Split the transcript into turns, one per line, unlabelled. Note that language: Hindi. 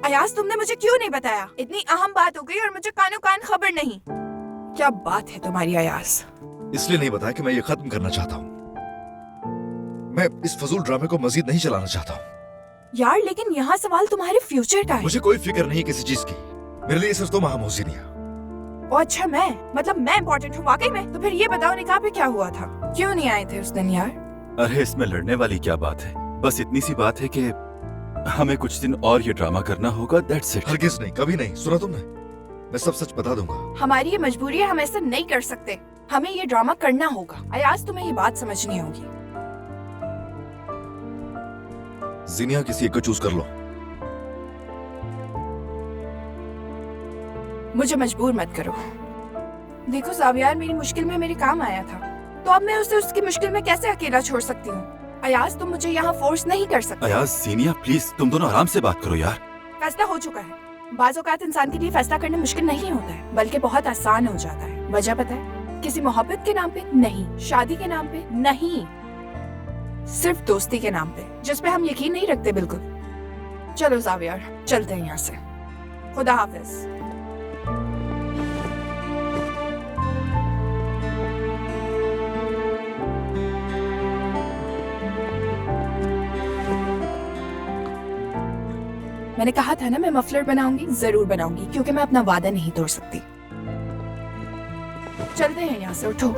अयाज, तुमने मुझे क्यों नहीं बताया? इतनी अहम बात हो गई और मुझे कानो कान खबर नहीं। क्या बात है तुम्हारी अयाज?
इसलिए नहीं बताया कि मैं ये खत्म करना चाहता हूँ। मैं इस फजूल ड्रामे को मजीद नहीं चलाना चाहता हूँ।
यार, लेकिन यहाँ सवाल तुम्हारे फ्यूचर का है।
मुझे कोई फिक्र नहीं किसी चीज की। मेरे लिए सिर्फ तुम अहम हो ज़ीनिया।
ओ अच्छा, मैं इम्पोर्टेंट हूँ वाकई में? तो फिर ये बताओ, निकाह पे क्या हुआ था? क्यों नहीं आए थे उस दिन यार?
अरे इसमें लड़ने वाली क्या बात है, बस इतनी सी बात है कि हमें कुछ दिन और ये ड्रामा करना होगा, दैट्स इट।
हरगिज़ नहीं, कभी नहीं। सुना तुमने? मैं सब सच बता दूंगा।
हमारी ये मजबूरी है, हम ऐसा नहीं कर सकते। हमें ये ड्रामा करना होगा। अयाज, तुम्हें ये बात समझनी होगी।
ज़ीनिया, किसी एक को चूज कर लो।
मुझे मजबूर मत करो। देखो ज़ावियार मेरी मुश्किल में मेरे काम आया था, तो अब मैं उसे उसकी मुश्किल में कैसे अकेला छोड़ सकती हूँ? अयाज, तुम मुझे यहाँ फोर्स नहीं कर सकते।
अयाज, ज़ीनिया प्लीज, तुम दोनों आराम से बात करो यार।
फैसला हो चुका है। बाज़ औक़ात इंसान के लिए फैसला करना मुश्किल नहीं होता है, बल्कि बहुत आसान हो जाता है। वजह पता है? किसी मोहब्बत के नाम पे नहीं, शादी के नाम पे नहीं, सिर्फ दोस्ती के नाम पे, जिस पे हम यकीन नहीं रखते बिल्कुल। चलो ज़ावियार, चलते हैं यहाँ से। खुदा हाफिज। मैंने कहा था ना, मैं मफलर बनाऊंगी, जरूर बनाऊंगी, क्योंकि मैं अपना वादा नहीं तोड़ सकती। चलते हैं यहाँ से, उठो।